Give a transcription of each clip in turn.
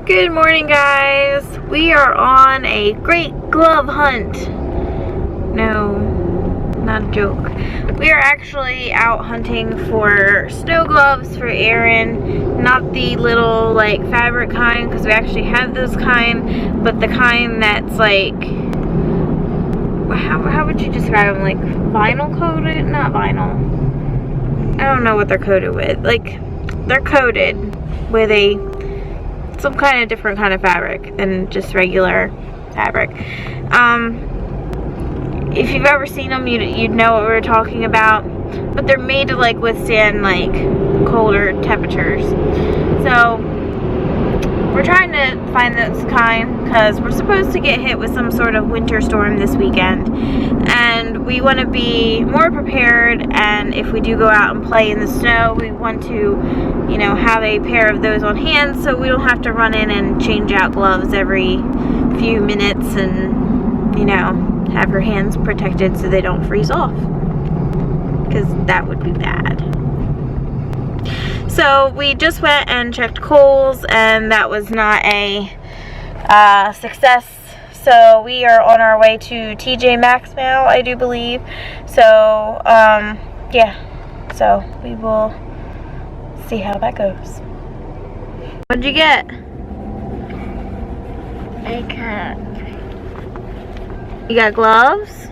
Good morning, guys. We are on a great glove hunt. No, not a joke. We are actually out hunting for snow gloves for Aaron. Not the little like fabric kind, because we actually have those kind, but the kind that's like, how would you describe them? Like vinyl coated? Not vinyl. I don't know what they're coated with. Like, they're coated with some kind of different kind of fabric than just regular fabric. If you've ever seen them, you'd know what we're talking about. But they're made to like withstand like colder temperatures. So we're trying to find those kind because we're supposed to get hit with some sort of winter storm this weekend, and we want to be more prepared. And if we do go out and play in the snow, we want to, you know, have a pair of those on hand so we don't have to run in and change out gloves every few minutes and, you know, have your hands protected so they don't freeze off, because that would be bad. So we just went and checked Kohl's, and that was not a success. So we are on our way to TJ Maxx now, I do believe. So yeah, so we will see how that goes. What'd you get? I can't. You got gloves?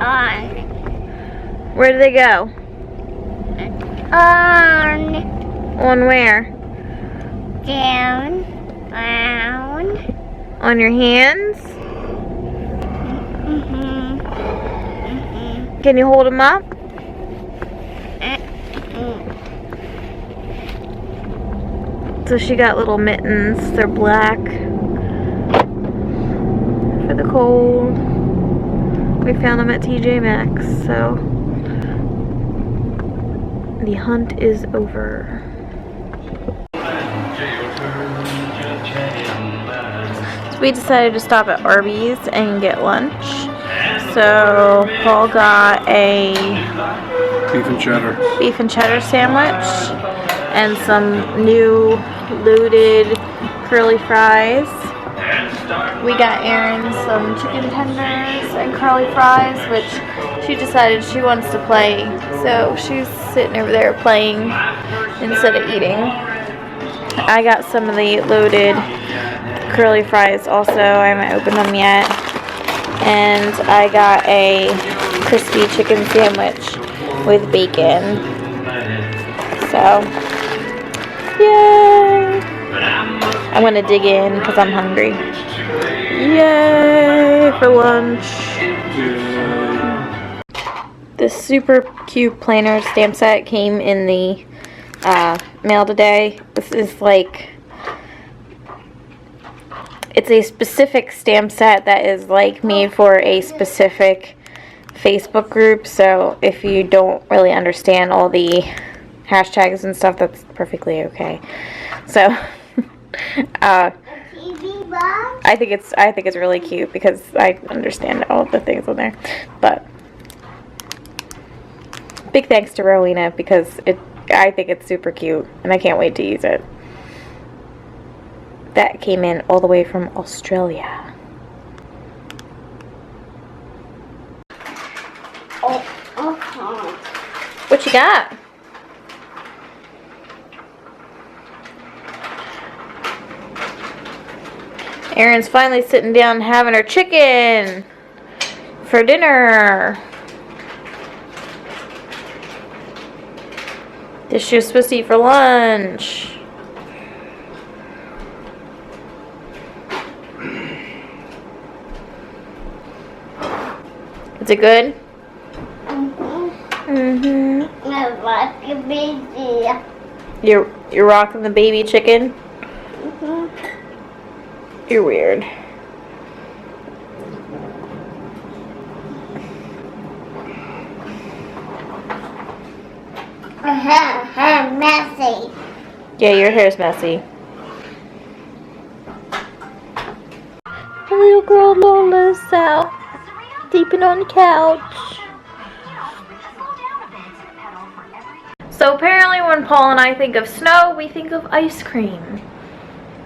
On. Where do they go? On where? Down. Down. On your hands? Can you hold them up? So she got little mittens. They're black for the cold. We found them at TJ Maxx, so the hunt is over. So we decided to stop at Arby's and get lunch. So Paul got a beef and cheddar sandwich and some new loaded curly fries. We got Erin some chicken tenders and curly fries, which she decided she wants to play. So she's sitting over there playing instead of eating. I got some of the loaded curly fries also. I haven't opened them yet. And I got a crispy chicken sandwich with bacon. So, yay! I'm gonna dig in because I'm hungry. Yay for lunch. This super cute planner stamp set came in the mail today. This is like, it's a specific stamp set that is like made for a specific Facebook group. So if you don't really understand all the hashtags and stuff, that's perfectly okay. So I think it's really cute because I understand all of the things on there. But big thanks to Rowena because I think it's super cute and I can't wait to use it. That came in all the way from Australia. Oh, okay. What you got? Erin's finally sitting down having her chicken for dinner. This she was supposed to eat for lunch. Is it good? I'm busy. You're rocking the baby chicken? You're weird. Messy. Yeah, your hair's messy. The little girl Lola's out, sleeping on the couch. So apparently when Paul and I think of snow, we think of ice cream.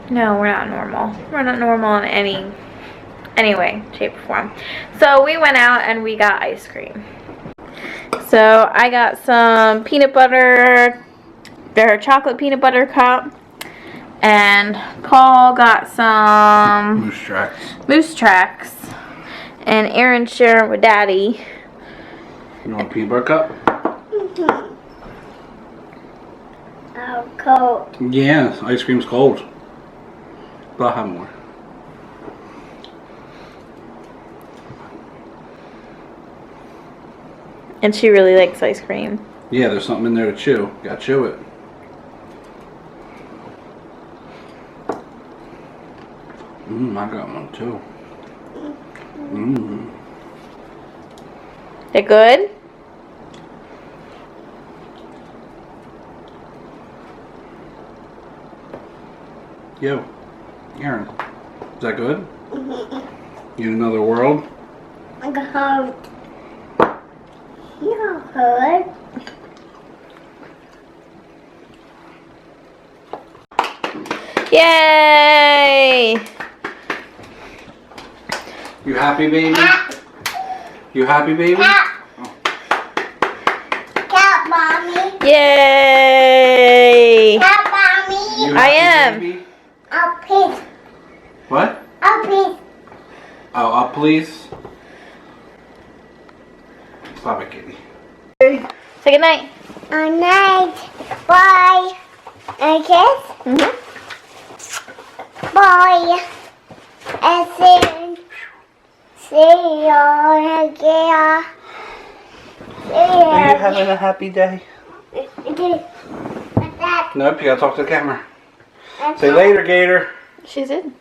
No, we're not normal. We're not normal in any way, shape, or form. So we went out and we got ice cream. So I got some peanut butter, their chocolate peanut butter cup, and Paul got some Moose Tracks, and Aaron sharing with Daddy. You want a peanut butter cup? Oh, cold. Yeah, ice cream's cold. But I'll have more. And she really likes ice cream. Yeah, there's something in there to chew. Gotta chew it. I got one too. They're good? Yo, Aaron, is that good? You in another world? I got hurt. You're hurt. Yay! You happy, baby? You happy, baby? Cat mommy. Yay! Cat mommy. You I happy, am. baby? Up please. What? Up please. Oh, up please. Stop it, kitty. Say good night. Good night. Bye. And kiss. Bye. And see you again. Are you having a happy day? Okay. Nope, you gotta talk to the camera. Say later, Gator. She did.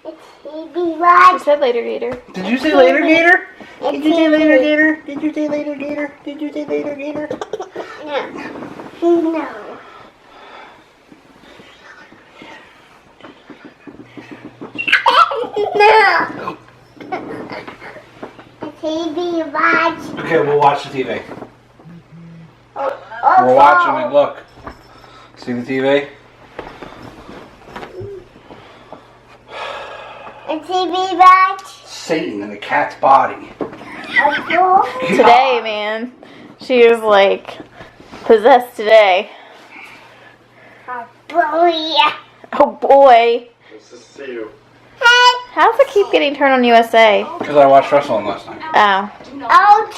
It's She said later, Gator. Did you say later, Gator? Did you say later, Gator? Did you say later, Gator? Did you say later, Gator? No. No. No. TV watch. Okay, we'll watch the TV. Oh, We're watching it, look. See the TV? A TV watch. Satan in a cat's body. A ball. Today, man. She is like possessed today. A boy. Oh boy. Nice to see you. How does it keep getting turned on USA? Because I watched wrestling last night. Oh. Oh,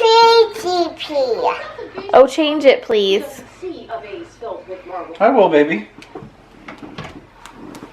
TTP. Oh, change it, please. I will, baby.